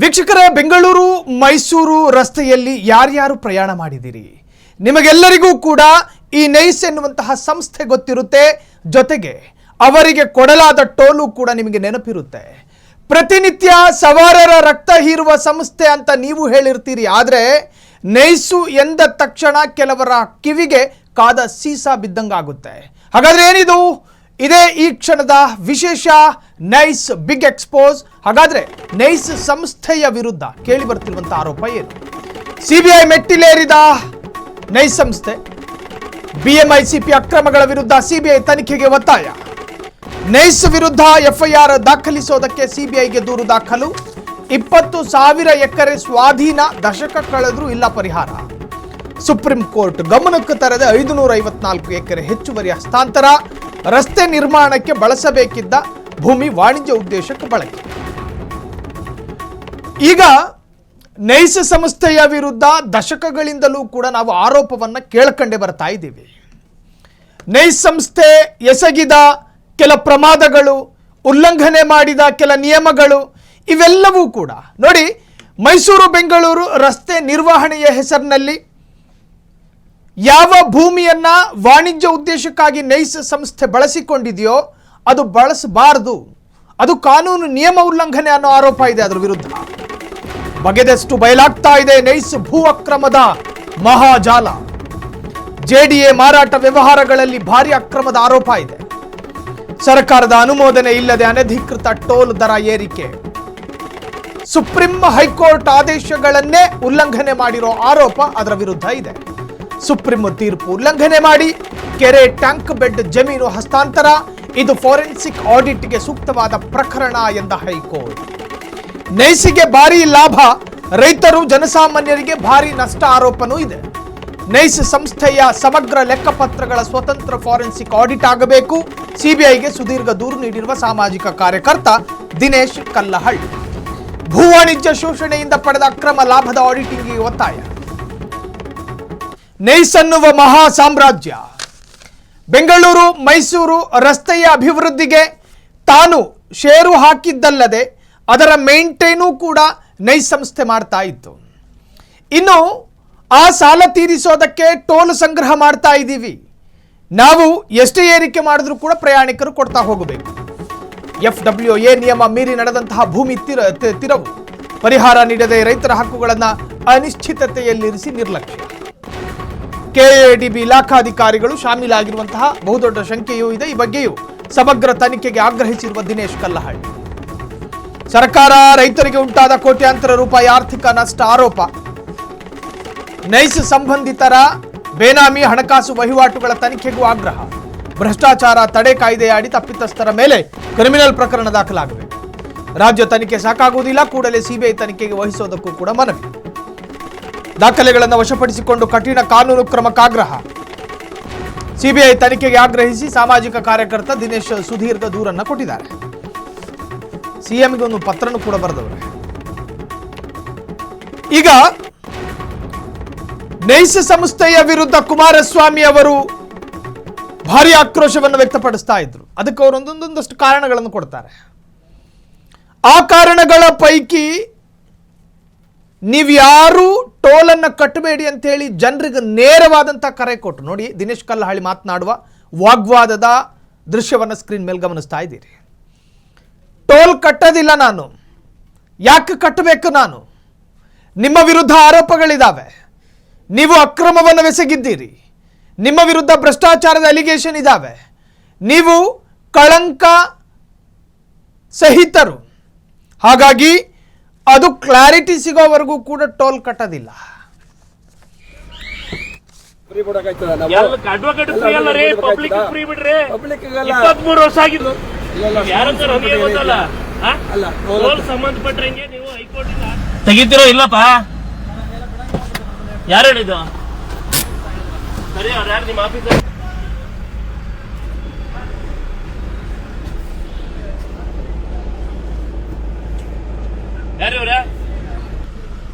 ವೀಕ್ಷಕರೇ, ಬೆಂಗಳೂರು ಮೈಸೂರು ರಸ್ತೆಯಲ್ಲಿ ಯಾರ್ಯಾರು ಪ್ರಯಾಣ ಮಾಡಿದಿರಿ? ನಿಮಗೆಲ್ಲರಿಗೂ ಕೂಡ ಈ ನೈಸ್ ಎನ್ನುವಂತಹ ಸಂಸ್ಥೆ ಗೊತ್ತಿರುತ್ತೆ. ಜೊತೆಗೆ ಅವರಿಗೆ ಕೊಡಲಾದ ಟೋಲು ಕೂಡ ನಿಮಗೆ ನೆನಪಿರುತ್ತೆ. ಪ್ರತಿನಿತ್ಯ ಸವಾರರ ರಕ್ತ ಹೀರುವ ಸಂಸ್ಥೆ ಅಂತ ನೀವು ಹೇಳಿರ್ತೀರಿ. ಆದರೆ ನೈಸು ಎಂದ ತಕ್ಷಣ ಕೆಲವರ ಕಿವಿಗೆ ಕಾದ ಸೀಸಾ ಬಿದ್ದಂಗಾಗುತ್ತೆ. ಹಾಗಾದ್ರೆ ಏನಿದು? ಇದೇ ಈ ಕ್ಷಣದ ವಿಶೇಷ ನೈಸ್ ಬಿಗ್ ಎಕ್ಸ್ಪೋಸ್. ಹಾಗಾದ್ರೆ ನೈಸ್ ಸಂಸ್ಥೆಯ ವಿರುದ್ಧ ಕೇಳಿ ಬರ್ತಿರುವಂತಹ ಆರೋಪ ಏನು? ಸಿಬಿಐ ಮೆಟ್ಟಿಲೇರಿದ ನೈಸ್ ಸಂಸ್ಥೆ, ಬಿಎಂಐಸಿಪಿ ಅಕ್ರಮಗಳ ವಿರುದ್ಧ ಸಿಬಿಐ ತನಿಖೆಗೆ ಒತ್ತಾಯ. ನೈಸ್ ವಿರುದ್ಧ ಎಫ್ಐಆರ್ ದಾಖಲಿಸೋದಕ್ಕೆ ಸಿಬಿಐಗೆ ದೂರು ದಾಖಲು. 20,000 ಎಕರೆ ಸ್ವಾಧೀನ, ದಶಕ ಕಳೆದ್ರೂ ಇಲ್ಲ ಪರಿಹಾರ. ಸುಪ್ರೀಂ ಕೋರ್ಟ್ ಗಮನಕ್ಕೆ ತರದೆ 554 ಎಕರೆ ಹೆಚ್ಚುವರಿ ಹಸ್ತಾಂತರ. ರಸ್ತೆ ನಿರ್ಮಾಣಕ್ಕೆ ಬಳಸಬೇಕಿದ್ದ ಭೂಮಿ ವಾಣಿಜ್ಯ ಉದ್ದೇಶಕ್ಕೆ ಬಳಕೆ. ಈಗ ನೈಸ್ ಸಂಸ್ಥೆಯ ವಿರುದ್ಧ ದಶಕಗಳಿಂದಲೂ ಕೂಡ ನಾವು ಆರೋಪವನ್ನು ಕೇಳ್ಕೊಂಡೇ ಬರ್ತಾ ಇದ್ದೀವಿ. ನೈಸ್ ಸಂಸ್ಥೆ ಎಸಗಿದ ಕೆಲ ಪ್ರಮಾದಗಳು, ಉಲ್ಲಂಘನೆ ಮಾಡಿದ ಕೆಲ ನಿಯಮಗಳು, ಇವೆಲ್ಲವೂ ಕೂಡ ನೋಡಿ, ಮೈಸೂರು ಬೆಂಗಳೂರು ರಸ್ತೆ ನಿರ್ವಹಣೆಯ ಹೆಸರಿನಲ್ಲಿ ಯಾವ ಭೂಮಿಯನ್ನ ವಾಣಿಜ್ಯ ಉದ್ದೇಶಕ್ಕಾಗಿ ನೈಸ್ ಸಂಸ್ಥೆ ಬಳಸಿಕೊಂಡಿದೆಯೋ ಅದು ಬಳಸಬಾರದು, ಅದು ಕಾನೂನು ನಿಯಮ ಉಲ್ಲಂಘನೆ ಅನ್ನೋ ಆರೋಪ ಇದೆ. ಅದರ ವಿರುದ್ಧ ಬಗೆದಷ್ಟು ಬಯಲಾಗ್ತಾ ಇದೆ ನೈಸ್ ಭೂ ಅಕ್ರಮದ ಮಹಾಜಾಲ. ಜೆಡಿಎ ಮಾರಾಟ ವ್ಯವಹಾರಗಳಲ್ಲಿ ಭಾರಿ ಅಕ್ರಮದ ಆರೋಪ ಇದೆ. ಸರ್ಕಾರದ ಅನುಮೋದನೆ ಇಲ್ಲದೆ ಅನಧಿಕೃತ ಟೋಲ್ ದರ ಏರಿಕೆ, ಸುಪ್ರೀಂ ಹೈಕೋರ್ಟ್ ಆದೇಶಗಳನ್ನೇ ಉಲ್ಲಂಘನೆ ಮಾಡಿರೋ ಆರೋಪ ಅದರ ವಿರುದ್ಧ ಇದೆ. ಸುಪ್ರೀಂ ತೀರ್ಪು ಉಲ್ಲಂಘನೆ ಮಾಡಿ ಕೆರೆ, ಟ್ಯಾಂಕ್ ಬೆಡ್ ಜಮೀನು ಹಸ್ತಾಂತರ, ಇದು ಫೋರೆನ್ಸಿಕ್ ಆಡಿಟ್ಗೆ ಸೂಕ್ತವಾದ ಪ್ರಕರಣ ಎಂದ ಹೈಕೋರ್ಟ್. ನೈಸಿಗೆ ಭಾರಿ ಲಾಭ, ರೈತರು ಜನಸಾಮಾನ್ಯರಿಗೆ ಭಾರಿ ನಷ್ಟ ಆರೋಪನೂ ಇದೆ. ನೈಸ್ ಸಂಸ್ಥೆಯ ಸಮಗ್ರ ಲೆಕ್ಕಪತ್ರಗಳ ಸ್ವತಂತ್ರ ಫಾರೆನ್ಸಿಕ್ ಆಡಿಟ್ ಆಗಬೇಕು. ಸಿಬಿಐಗೆ ಸುದೀರ್ಘ ದೂರು ನೀಡಿರುವ ಸಾಮಾಜಿಕ ಕಾರ್ಯಕರ್ತ ದಿನೇಶ್ ಕಲ್ಲಹಳ್ಳಿ. ಭೂ ವಾಣಿಜ್ಯ ಶೋಷಣೆಯಿಂದ ಪಡೆದ ಅಕ್ರಮ ಲಾಭದ ಆಡಿಟಿಂಗ್ಗೆ ಒತ್ತಾಯ. ನೈಸ್ ಅನ್ನುವ ಮಹಾ ಸಾಮ್ರಾಜ್ಯ ಬೆಂಗಳೂರು ಮೈಸೂರು ರಸ್ತೆಯ ಅಭಿವೃದ್ಧಿಗೆ ತಾನು ಷೇರು ಹಾಕಿದ್ದಲ್ಲದೆ ಅದರ ಮೇಂಟೈನು ಕೂಡ ನೈಸ್ ಸಂಸ್ಥೆ ಮಾಡ್ತಾ ಇತ್ತು. ಇನ್ನು ಆ ಸಾಲ ತೀರಿಸೋದಕ್ಕೆ ಟೋಲ್ ಸಂಗ್ರಹ ಮಾಡ್ತಾ ಇದ್ದೀವಿ. ನಾವು ಎಷ್ಟೇ ಏರಿಕೆ ಮಾಡಿದ್ರೂ ಕೂಡ ಪ್ರಯಾಣಿಕರು ಕೊಡ್ತಾ ಹೋಗಬೇಕು. FWA ನಿಯಮ ಮೀರಿ ನಡೆದಂತಹ ಭೂಮಿ ತಿರವು, ಪರಿಹಾರ ನೀಡದೆ ರೈತರ ಹಕ್ಕುಗಳನ್ನು ಅನಿಶ್ಚಿತತೆಯಲ್ಲಿರಿಸಿ ನಿರ್ಲಕ್ಷ್ಯ. KADB ಇಲಾಖಾಧಿಕಾರಿಗಳು ಶಾಮೀಲಾಗಿರುವಂತಹ ಬಹುದೊಡ್ಡ ಶಂಕೆಯೂ ಇದೆ. ಈ ಬಗ್ಗೆಯೂ ಸಮಗ್ರ ತನಿಖೆಗೆ ಆಗ್ರಹಿಸಿರುವ ದಿನೇಶ್ ಕಲ್ಲಹಳ್ಳಿ. ಸರ್ಕಾರ ರೈತರಿಗೆ ಉಂಟಾದ ಕೋಟ್ಯಾಂತರ ರೂಪಾಯಿ ಆರ್ಥಿಕ ನಷ್ಟ ಆರೋಪ. ನೈಸ್ ಸಂಬಂಧಿತರ ಬೇನಾಮಿ ಹಣಕಾಸು ವಹಿವಾಟುಗಳ ತನಿಖೆಗೂ ಆಗ್ರಹ. ಭ್ರಷ್ಟಾಚಾರ ತಡೆ ಕಾಯ್ದೆಯಡಿ ತಪ್ಪಿತಸ್ಥರ ಮೇಲೆ ಕ್ರಿಮಿನಲ್ ಪ್ರಕರಣ ದಾಖಲಾಗಬೇಕು. ರಾಜ್ಯ ತನಿಖೆ ಸಾಕಾಗುವುದಿಲ್ಲ, ಕೂಡಲೇ ಸಿಬಿಐ ತನಿಖೆಗೆ ವಹಿಸೋದಕ್ಕೂ ಕೂಡ ಮನವಿ. ದಾಖಲೆಗಳನ್ನು ವಶಪಡಿಸಿಕೊಂಡು ಕಠಿಣ ಕಾನೂನು ಕ್ರಮಕ್ಕಾಗ್ರಹ. ಸಿಬಿಐ ತನಿಖೆಗೆ ಆಗ್ರಹಿಸಿ ಸಾಮಾಜಿಕ ಕಾರ್ಯಕರ್ತ ದಿನೇಶ್ ಸುದೀರ್ಘ ದೂರನ್ನು ಕೊಟ್ಟಿದ್ದಾರೆ. ಸಿಎಂಗೆ ಒಂದು ಪತ್ರನೂ ಕೂಡ ಬರೆದವರು. ಈಗ ನೈಸ್ ಸಂಸ್ಥೆಯ ವಿರುದ್ಧ ಕುಮಾರಸ್ವಾಮಿ ಅವರು ಭಾರಿ ಆಕ್ರೋಶವನ್ನು ವ್ಯಕ್ತಪಡಿಸ್ತಾ ಇದ್ರು. ಅದಕ್ಕೆ ಅವರು ಒಂದೊಂದಷ್ಟು ಕಾರಣಗಳನ್ನು ಕೊಡ್ತಾರೆ. ಆ ಕಾರಣಗಳ ಪೈಕಿ ನೀವ್ಯಾರು ಟೋಲನ್ನು ಕಟ್ಟಬೇಡಿ ಅಂತೇಳಿ ಜನರಿಗೆ ನೇರವಾದಂಥ ಕರೆ ಕೊಟ್ಟರು. ನೋಡಿ, ದಿನೇಶ್ ಕಲ್ಲಹಳ್ಳಿ ಮಾತನಾಡುವ ವಾಗ್ವಾದದ ದೃಶ್ಯವನ್ನು ಸ್ಕ್ರೀನ್ ಮೇಲೆ ಗಮನಿಸ್ತಾ ಇದ್ದೀರಿ. ಟೋಲ್ ಕಟ್ಟೋದಿಲ್ಲ ನಾನು, ಯಾಕೆ ಕಟ್ಟಬೇಕು ನಾನು? ನಿಮ್ಮ ವಿರುದ್ಧ ಆರೋಪಗಳಿದ್ದಾವೆ, ನೀವು ಅಕ್ರಮವನ್ನು ಎಸಗಿದ್ದೀರಿ, ನಿಮ್ಮ ವಿರುದ್ಧ ಭ್ರಷ್ಟಾಚಾರದ ಅಲಿಗೇಷನ್ ಇದ್ದಾವೆ, ನೀವು ಕಳಂಕ ಸಹಿತರು. ಹಾಗಾಗಿ ಅದು ಕ್ಲಾರಿಟಿ ಸಿಗೋವರೆಗೂ ಕೂಡ ಟೋಲ್ ಕಟ್ಟೋದಿಲ್ಲ. ತೆಗಿತಿರೋ ಇಲ್ಲಪ್ಪ, ಯಾರು ಹೇಳಿದ್ದು? ಸರಿ, ಅವ್ರು ಯಾರು ನಿಮ್ಮ ಆಫೀಸರ್? ಯಾರು ಇವ್ರ?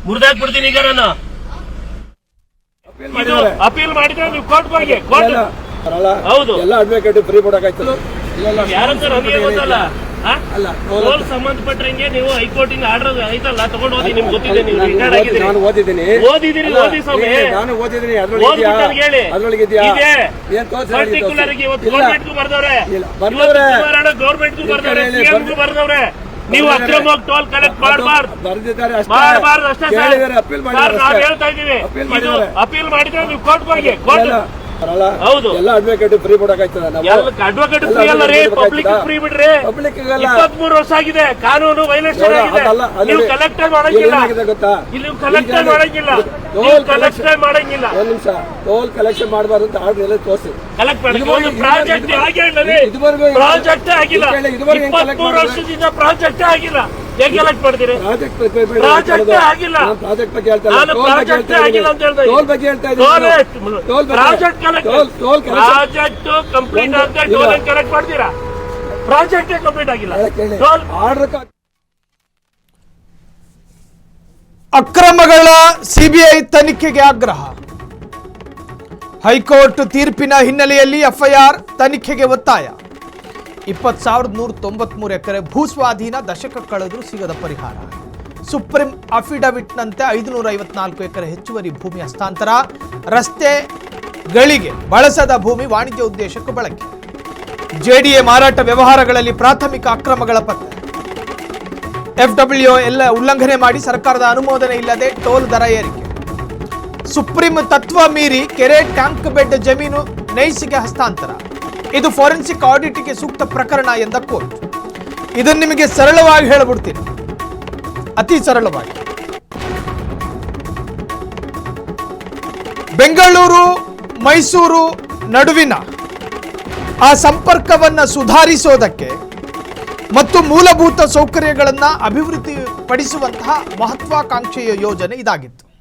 ಮುರಿದಾಕ್ಬಿಡ್ತೀನಿ ಈಗ ನಾನು. ಅಪೀಲ್ ಮಾಡಿದ್ರೆ ನೀವು ಕೋರ್ಟ್ ಹೋಗಿ. ಕೋರ್ಟ್ ಹೌದು, ಎಲ್ಲ ಅಡ್ವೊಕೇಟ್ ಫ್ರೀ ಕೊಡಕಾಯ್ತದೆ. ಯಾರಂತ ನಮಗೆ ಗೊತ್ತಲ್ಲ. ಅಲ್ಲ, ಟೋಲ್ ಸಂಬಂಧಪಟ್ಟಂಗೆ ನೀವು ಹೈಕೋರ್ಟ್ ಇಂದ ಆರ್ಡರ್ ಐತಲ್ಲ ತಗೊಂಡು ಹೋಗಿ. ನಿಮ್ಗೆ ಗೊತ್ತಿದೆ, ನೀವು ರಿಟೈರ್ಡ್ ಆಗಿದ್ದೀರಿ. ನಾನು ಓದಿದ್ದೀನಿ. ಓದಿದಿರಿ, ಓದಿ ಸ್ವಾಮಿ. ನಾನು ಓದಿದ್ದೀನಿ. ಓದ್ಬಿಟ್ಟು ಹೇಳಿ. ಅದ್ರೊಳಗೆ ಇದೆಯಾ? ಇದೆ. ಏನ್ ತೋರ್ಸಿ? ಪರ್ಟಿಕ್ಯುಲರ್ ಆಗಿ ಇವತ್ತು ಗೌರ್ಮೆಂಟ್ಗೂ ಬರ್ದವ್ರೆ, ಗೌರ್ಮೆಂಟ್ಗೂ ಬರ್ದವ್ರೆ, ಸಿಎಂಗೂ ಬರ್ದವ್ರೆ. ನೀವು ಅಕ್ರಮವಾಗಿ ಟೋಲ್ ಕಲೆಕ್ಟ್ ಮಾಡಬಾರ್ದು ಅಷ್ಟೇ ಸರ್. ನಾವು ಹೇಳ್ತಾ ಇದೀವಿ, ಅಪೀಲ್ ಮಾಡಿದ್ರೆ ನೀವು ಕೋರ್ಟ್ ಹೋಗಿ. ಕೋರ್ಟ್ ಹೌದು, ಎಲ್ಲ ಅಡ್ವೊಕೇಟ್ ಫ್ರೀ ಬಿಡಕಾಯ್ತದ. ಅಡ್ವೊಕೇಟ್ ಫ್ರೀ ಅಲ್ಲ ರೀ, ಪಬ್ಲಿಕ್ ಫ್ರೀ ಬಿಡ್ರಿ. 23 ವರ್ಷ ಆಗಿದೆ, ಕಾನೂನು ವೈಲೇಷನ್ ಆಗಿದೆ. ನೀವು ಕಲೆಕ್ಟರ್ ಮಾಡಂಗಿಲ್ಲ, ಇಲ್ಲಿ ಕಲೆಕ್ಟರ್ ಮಾಡಂಗಿಲ್ಲ, ನೀವು ಕಲೆಕ್ಟರ್ ಮಾಡಂಗಿಲ್ಲ. ಒಂದ್ ನಿಮಿಷ, ಟೋಲ್ ಕಲೆಕ್ಷನ್ ಮಾಡಬಾರ್ದು ಅಂತ ಆರ್ಡರ್ ಎಲ್ಲ ತೋರಿಸಿ. ಕಲೆಕ್ಟ್ ಮಾಡಿ. ಪ್ರಾಜೆಕ್ಟ್ ಆಗಿಲ್ಲ ರೀ, ಪ್ರಾಜೆಕ್ಟ್ ಆಗಿಲ್ಲ. 23 ವರ್ಷದಿಂದ ಪ್ರಾಜೆಕ್ಟ್ ಆಗಿಲ್ಲ. ಹೇಗೆ ಕಲೆಕ್ಟ್ ಮಾಡ್ತೀರಿ? ಪ್ರಾಜೆಕ್ಟ್ ಆಗಿಲ್ಲ. ಪ್ರಾಜೆಕ್ಟ್ ಬಗ್ಗೆ ಹೇಳ್ತಾ ನಾನು ಪ್ರಾಜೆಕ್ಟ್ ಆಗಿಲ್ಲ ಅಂತ ಹೇಳ್ತಾ ಟೋಲ್ ಬಗ್ಗೆ ಹೇಳ್ತಾ ಇದ್ದೀನಿ. ಪ್ರಾಜೆಕ್ಟ್ ಪ್ರಾಜೆಕ್ಟ್ ಕಂಪ್ಲೀಟ್ ಅಂತ ಟೋಲ್ ಕಲೆಕ್ಟ್ ಮಾಡ್ತೀರಾ? ಪ್ರಾಜೆಕ್ಟ್ ಕಂಪ್ಲೀಟ್ ಆಗಿಲ್ಲ. ಆರ್ಡರ್ ಅಕ್ರಮಗಳ ಸಿಬಿಐ ತನಿಖೆಗೆ ಆಗ್ರಹ. ಹೈಕೋರ್ಟ್ ತೀರ್ಪಿನ ಹಿನ್ನೆಲೆಯಲ್ಲಿ ಎಫ್ಐಆರ್ ತನಿಖೆಗೆ ಒತ್ತಾಯ. 20,193 ಎಕರೆ ಭೂಸ್ವಾಧೀನ, ದಶಕ ಕಳೆದರೂ ಸಿಗದ ಪರಿಹಾರ. ಸುಪ್ರೀಂ ಅಫಿಡವಿಟ್ನಂತೆ 554 ಎಕರೆ ಹೆಚ್ಚುವರಿ ಭೂಮಿ ಹಸ್ತಾಂತರ. ರಸ್ತೆಗಳಿಗೆ ಬಳಸದ ಭೂಮಿ ವಾಣಿಜ್ಯ ಉದ್ದೇಶಕ್ಕೂ ಬಳಕೆ. ಜೆಡಿಎ ಮಾರಾಟ ವ್ಯವಹಾರಗಳಲ್ಲಿ ಪ್ರಾಥಮಿಕ ಅಕ್ರಮಗಳ ಪತ್ತೆ. FWO ಎಲ್ಲ ಉಲ್ಲಂಘನೆ ಮಾಡಿ ಸರ್ಕಾರದ ಅನುಮೋದನೆ ಇಲ್ಲದೆ ಟೋಲ್ ದರ ಏರಿಕೆ. ಸುಪ್ರೀಂ ತತ್ವ ಮೀರಿ ಕೆರೆ ಟ್ಯಾಂಕ್ ಬೆಡ್ ಜಮೀನು ನೈಸ್ಗೆ ಹಸ್ತಾಂತರ. ಇದು ಫೋರೆನ್ಸಿಕ್ ಆಡಿಟ್ಗೆ ಸೂಕ್ತ ಪ್ರಕರಣ ಎಂದ ಕೋರ್ಟ್. ಇದನ್ನು ನಿಮಗೆ ಸರಳವಾಗಿ ಹೇಳಿಬಿಡ್ತೀನಿ, ಅತಿ ಸರಳವಾಗಿ. ಬೆಂಗಳೂರು ಮೈಸೂರು ನಡುವಿನ ಆ ಸಂಪರ್ಕವನ್ನು ಸುಧಾರಿಸೋದಕ್ಕೆ ಮತ್ತು ಮೂಲಭೂತ ಸೌಕರ್ಯಗಳನ್ನು ಅಭಿವೃದ್ಧಿಪಡಿಸುವಂತಹ ಮಹತ್ವಾಕಾಂಕ್ಷೆಯ ಯೋಜನೆ ಇದಾಗಿತ್ತು.